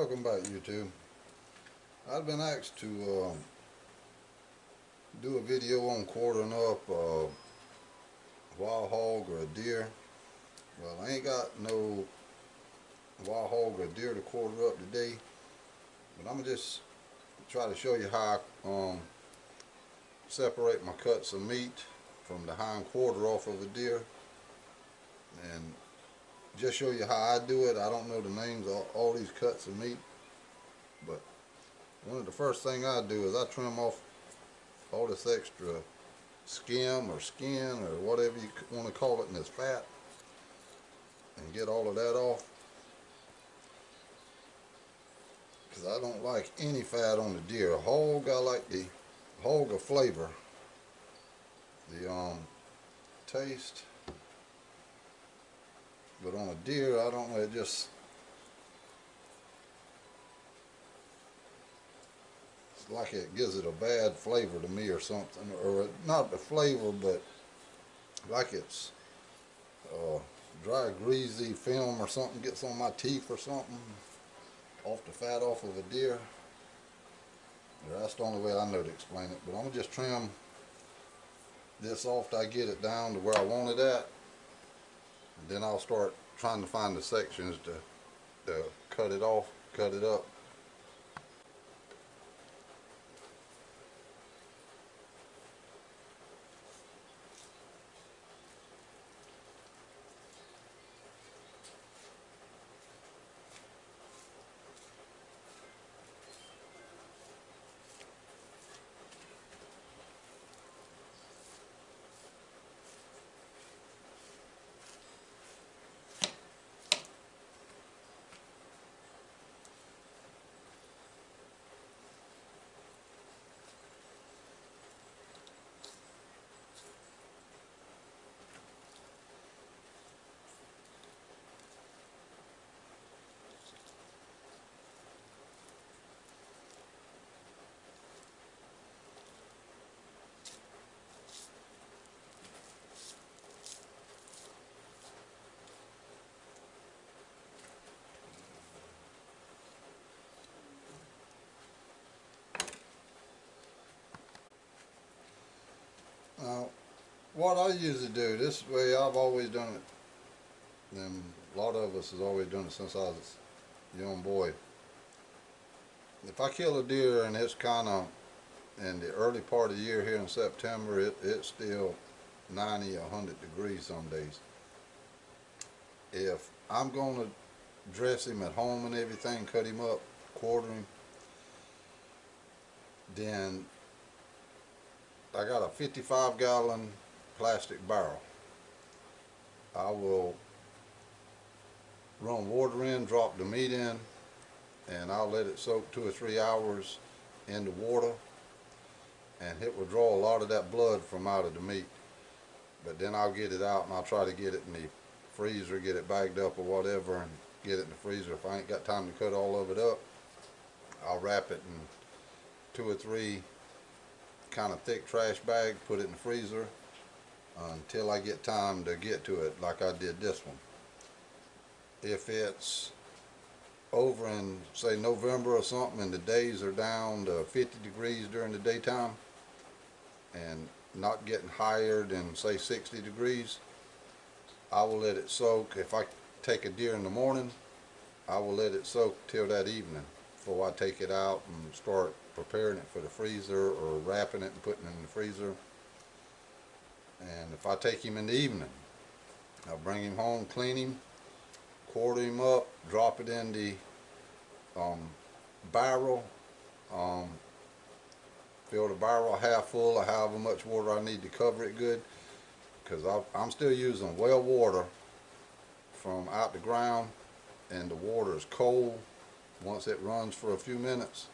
Welcome back, YouTube. I've been asked to do a video on quartering up a wild hog or a deer. Well, I ain't got no wild hog or deer to quarter up today, but I'm gonna just try to show you how I separate my cuts of meat from the hind quarter off of a deer, and just show you how I do it. I don't know the names of all these cuts of meat, but one of the first thing I do is I trim off all this extra skin or whatever you want to call it, and this fat, and get all of that off, because I don't like any fat on the deer. A hog, I like the hog of flavor, the taste, but on a deer, I don't know, it just, it's like it gives it a bad flavor to me or something, or not the flavor, but like it's dry, greasy film or something gets on my teeth or something off the fat off of a deer. That's the only way I know to explain it, but I'm gonna just trim this off till I get it down to where I want it at, and then I'll start trying to find the sections to cut it off, cut it up. Now, what I usually do, this way I've always done it, and a lot of us has always done it since I was a young boy. If I kill a deer and it's kind of in the early part of the year here in September, it's still 90, 100 degrees some days. If I'm going to dress him at home and everything, cut him up, quarter him, then I got a 55-gallon plastic barrel. I will run water in, drop the meat in, and I'll let it soak 2 or 3 hours in the water, and it will draw a lot of that blood from out of the meat. But then I'll get it out and I'll try to get it in the freezer, get it bagged up or whatever, and get it in the freezer. If I ain't got time to cut all of it up, I'll wrap it in 2 or 3 kind of thick trash bag, put it in the freezer until I get time to get to it, like I did this one. If it's over in, say, November or something, and the days are down to 50 degrees during the daytime and not getting higher than, say, 60 degrees, I will let it soak. If I take a deer in the morning, I will let it soak till that evening before I take it out and start preparing it for the freezer, or wrapping it and putting it in the freezer. And if I take him in the evening, I'll bring him home, clean him, quarter him up, drop it in the barrel, fill the barrel half full of however much water I need to cover it good, because I'm still using well water from out the ground, and the water is cold once it runs for a few minutes,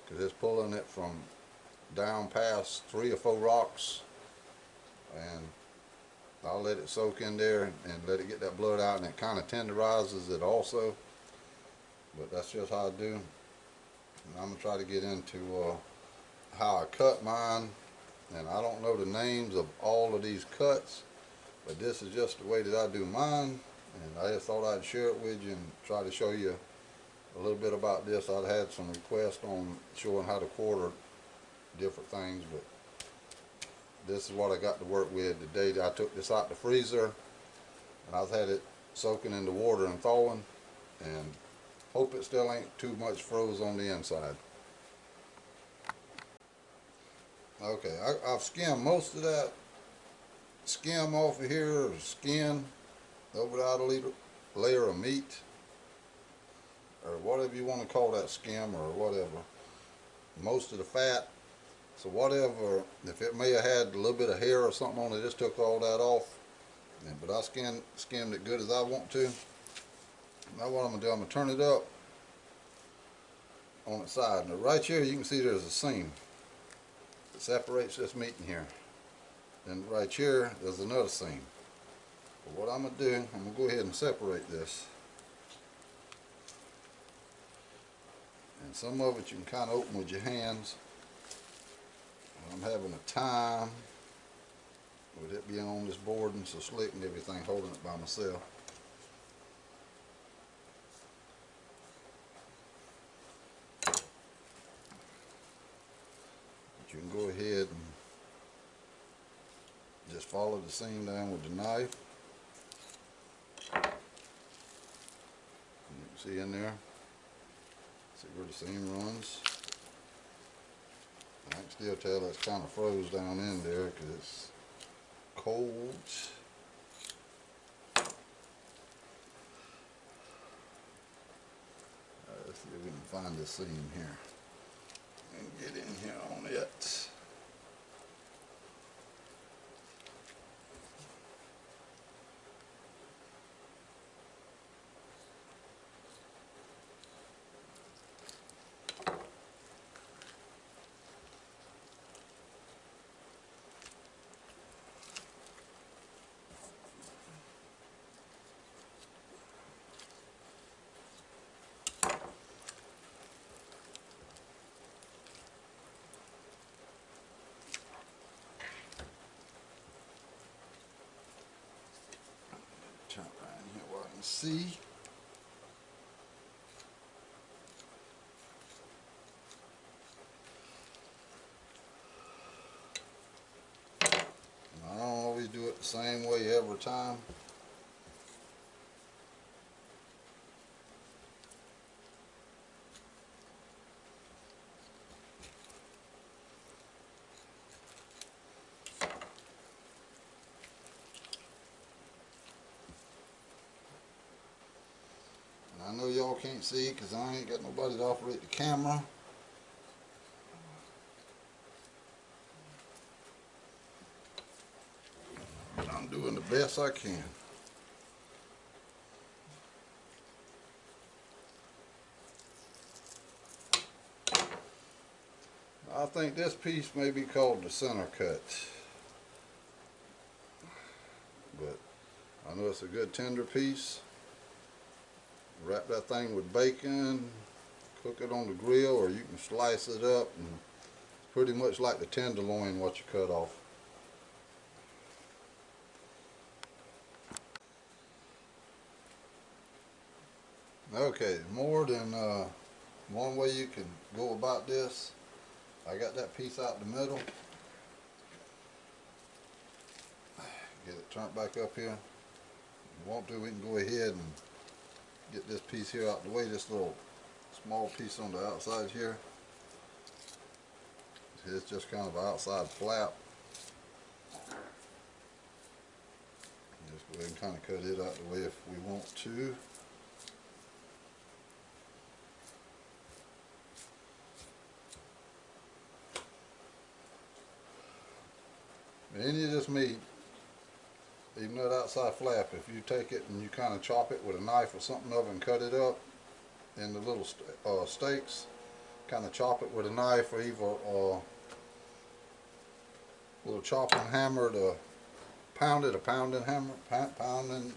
because it's pulling it from down past 3 or 4 rocks, and I'll let it soak in there and let it get that blood out, and it kind of tenderizes it also. But that's just how I do. And I'm going to try to get into how I cut mine, and I don't know the names of all of these cuts, but this is just the way that I do mine, and I just thought I'd share it with you and try to show you a little bit about this. I'd had some requests on showing how to quarter different things, but this is what I got to work with today. I took this out the freezer and I've had it soaking in the water and thawing, and hope it still ain't too much froze on the inside. Okay, I've skimmed most of that skim off of here, or skin, over the outer layer of meat, or whatever you want to call that, skim or whatever. Most of the fat. So whatever, if it may have had a little bit of hair or something on it, just took all that off. But I skimmed it good as I want to. Now what I'm going to do, I'm going to turn it up on its side. Now right here you can see there's a seam that separates this meat in here. Then right here there's another seam. But what I'm going to do, I'm going to go ahead and separate this. And some of it you can kind of open with your hands. I'm having a time with it being on this board and so slick and everything, holding it by myself. But you can go ahead and just follow the seam down with the knife. You can see in there, see where the seam runs. I can still tell it's kind of froze down in there because it's cold. Let's see if we can find this seam here and get in here on it. Turn around here where I can see. I don't always do it the same way every time. I know y'all can't see because I ain't got nobody to operate the camera. But I'm doing the best I can. I think this piece may be called the center cut. But I know it's a good tender piece. Wrap that thing with bacon, cook it on the grill, or you can slice it up, and it's pretty much like the tenderloin what you cut off. Okay, more than one way you can go about this. I got that piece out the middle. Get it turned back up here. If you want to, we can go ahead and get this piece here out the way, this little small piece on the outside here. It's just kind of an outside flap. Just go ahead and kind of cut it out the way if we want to. Any of this meat, even that outside flap, if you take it and you kind of chop it with a knife or something up and cut it up in the little steaks, kind of chop it with a knife or even a little chopping hammer to pound it, a pounding hammer, pounding.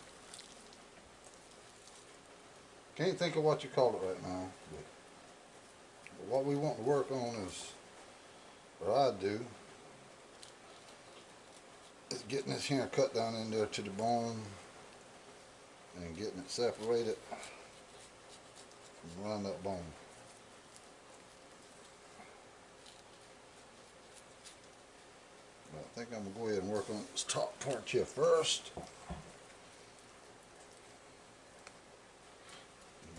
Can't think of what you call it right now. But what we want to work on is, what I do, is getting this here cut down in there to the bone and getting it separated. and run that bone. But I think I'm gonna go ahead and work on this top part here first.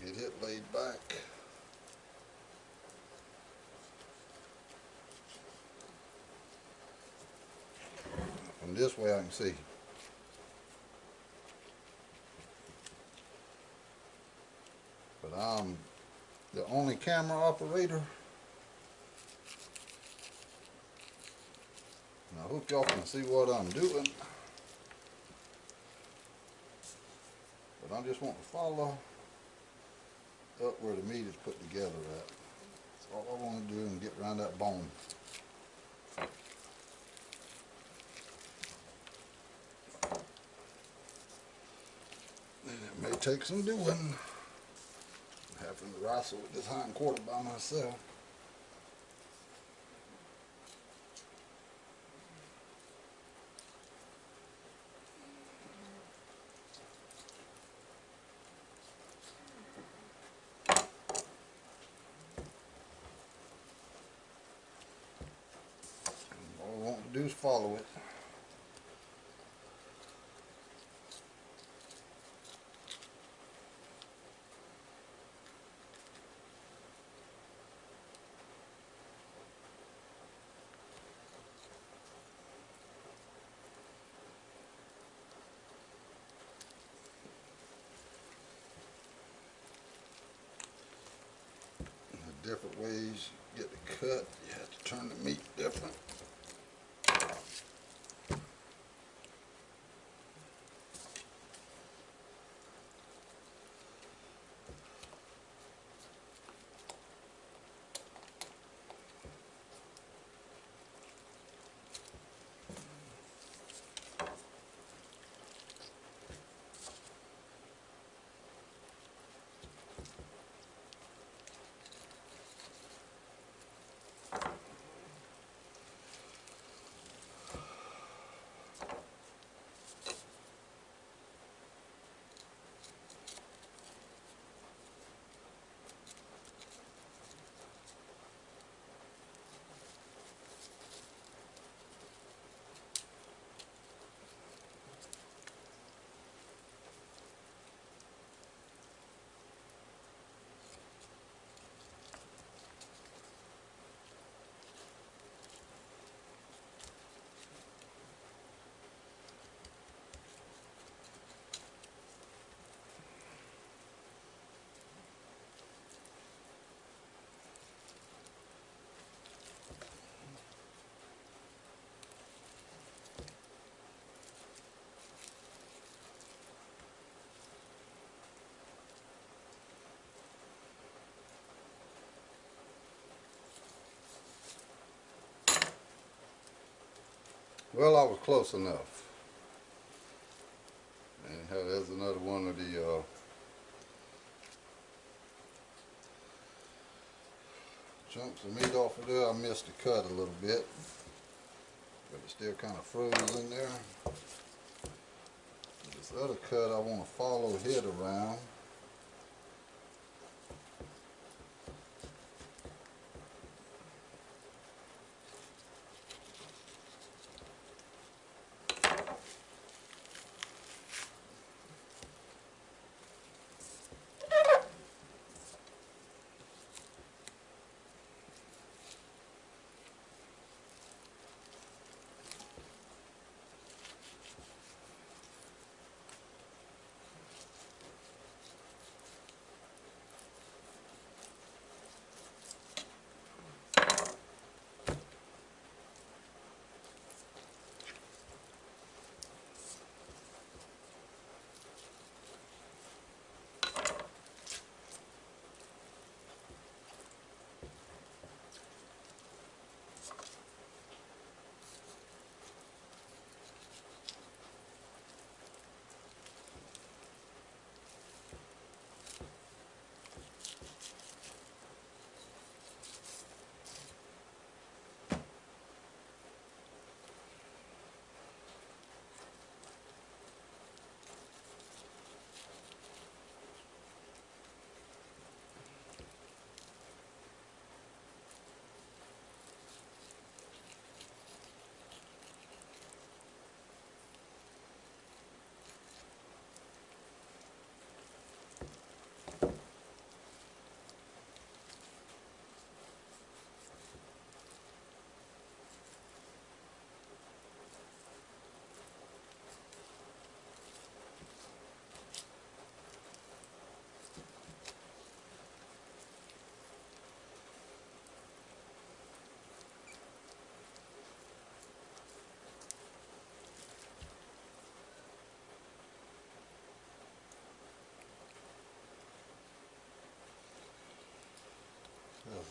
Get it laid back. And this way I can see. But I'm the only camera operator. And I hope y'all can see what I'm doing. But I just want to follow up where the meat is put together at. That's all I want to do, and get around that bone. And it may take some doing. Having to wrestle with this hind quarter by myself. All I want to do is follow it. Different ways you get the cut. You have to turn the meat different. Well, I was close enough. Anyhow, there's another one of the chunks of meat off of there. I missed the cut a little bit, but it's still kind of froze in there. This other cut I want to follow head around.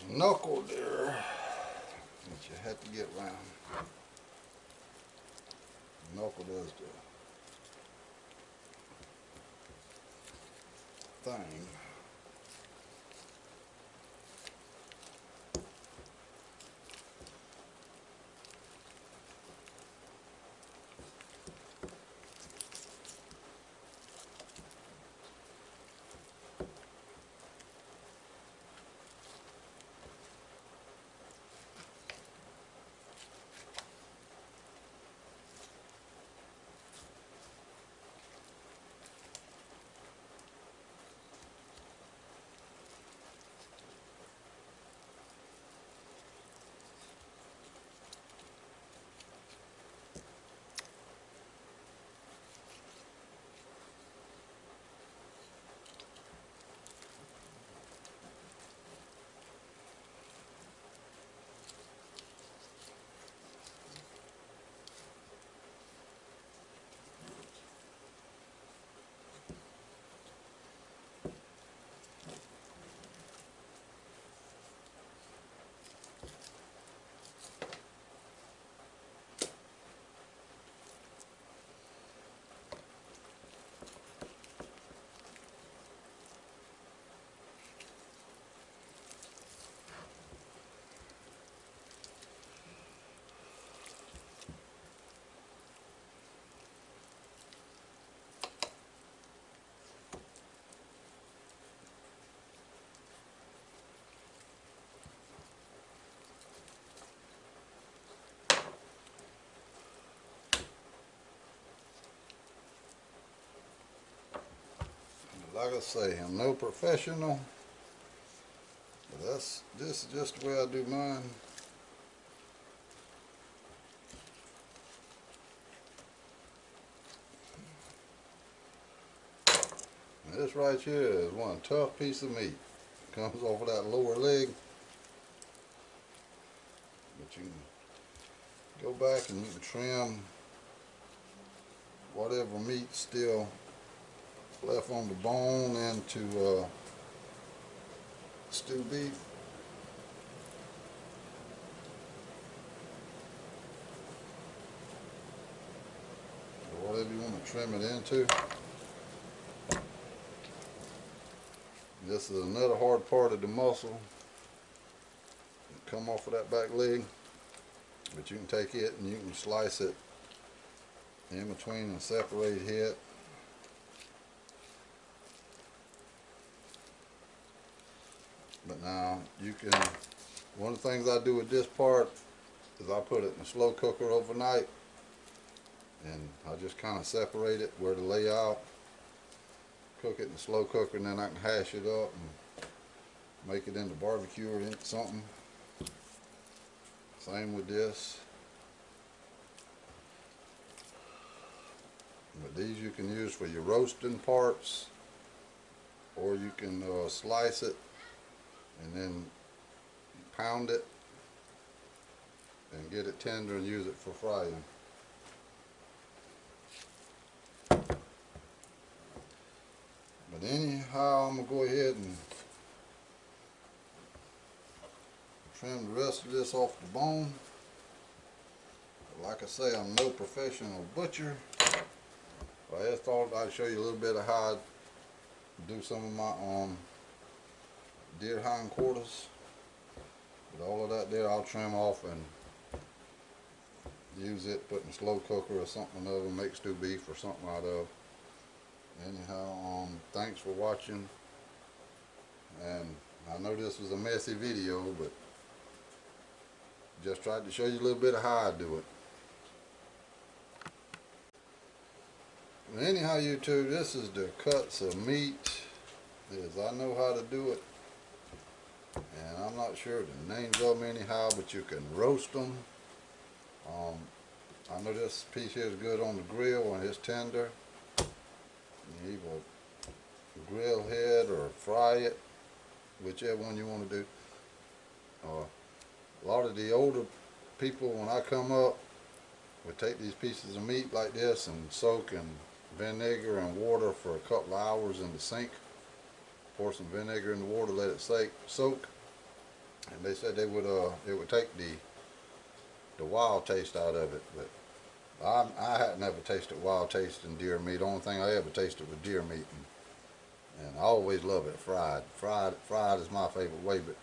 There's a knuckle there that you have to get around. The knuckle does the thing. Like I say, I'm no professional, but this is just the way I do mine. And this right here is one tough piece of meat. It comes off of that lower leg, but you can go back and you can trim whatever meat still left on the bone into stew beef. Or whatever you want to trim it into. This is another hard part of the muscle. Come off of that back leg, but you can take it and you can slice it in between and separate it. But now you can, one of the things I do with this part is I put it in a slow cooker overnight, and I just kind of separate it where to lay out, cook it in a slow cooker, and then I can hash it up and make it into barbecue or into something. Same with this. But these you can use for your roasting parts, or you can slice it and then pound it and get it tender and use it for frying. But anyhow, I'm going to go ahead and trim the rest of this off the bone. But like I say, I'm no professional butcher. I just thought I'd show you a little bit of how I do some of my deer hindquarters. But all of that there I'll trim off and use it, put in a slow cooker or something of them, make stew beef or something out of. Anyhow, thanks for watching. And I know this was a messy video, but just tried to show you a little bit of how I do it. Anyhow, YouTube, this is the cuts of meat as I know how to do it, and I'm not sure the names of them anyhow, but you can roast them. I know this piece here is good on the grill and it's tender. You either grill head or fry it, whichever one you want to do. A lot of the older people, when I come up, would take these pieces of meat like this and soak in vinegar and water for a couple of hours in the sink. Pour some vinegar in the water, let it soak, and they said they would it would take the wild taste out of it, but I had never tasted wild taste in deer meat. The only thing I ever tasted was deer meat, and I always love it fried. Fried is my favorite way. But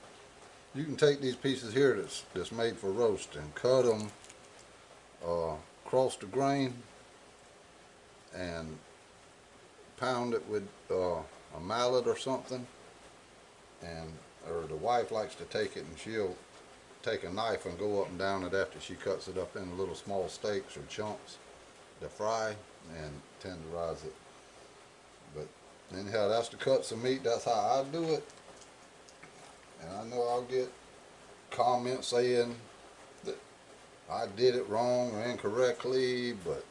you can take these pieces here that's made for roast and cut them across the grain and pound it with a mallet or something. And or the wife likes to take it and she'll take a knife and go up and down it after she cuts it up into little small steaks or chunks to fry and tenderize it. But anyhow, that's the cuts of meat. That's how I do it. And I know I'll get comments saying that I did it wrong or incorrectly, but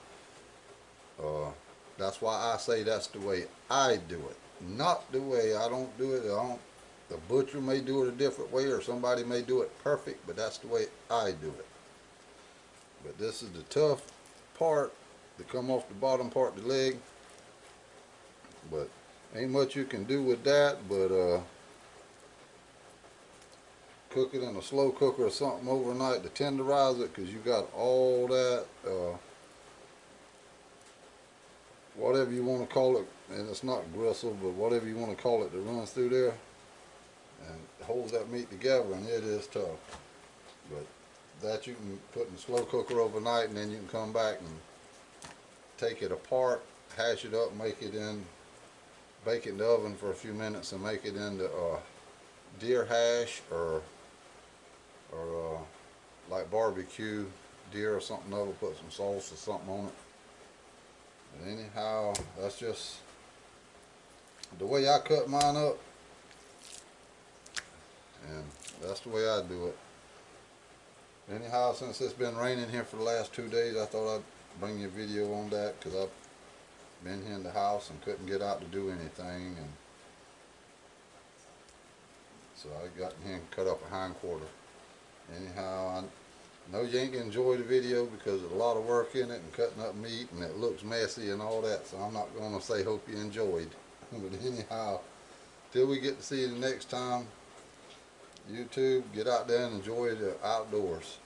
that's why I say that's the way I do it. Not the way I don't do it. The butcher may do it a different way, or somebody may do it perfect, but that's the way I do it. But this is the tough part to come off the bottom part of the leg. But ain't much you can do with that, but cook it in a slow cooker or something overnight to tenderize it, because you got all that whatever you want to call it, and it's not gristle, but whatever you want to call it, that runs through there and holds that meat together, and it is tough. But that you can put in a slow cooker overnight, and then you can come back and take it apart, hash it up, make it in, bake it in the oven for a few minutes, and make it into deer hash or like barbecue deer or something over. Put some sauce or something on it. And anyhow, that's just the way I cut mine up, and that's the way I do it. Anyhow, since it's been raining here for the last 2 days, I thought I'd bring you a video on that, because I've been here in the house and couldn't get out to do anything, and so I got in here and cut up a hind quarter. Anyhow, I know you ain't gonna enjoy the video because there's a lot of work in it and cutting up meat, and it looks messy and all that, so I'm not gonna say hope you enjoyed. But anyhow, till we get to see you the next time, YouTube, get out there and enjoy the outdoors.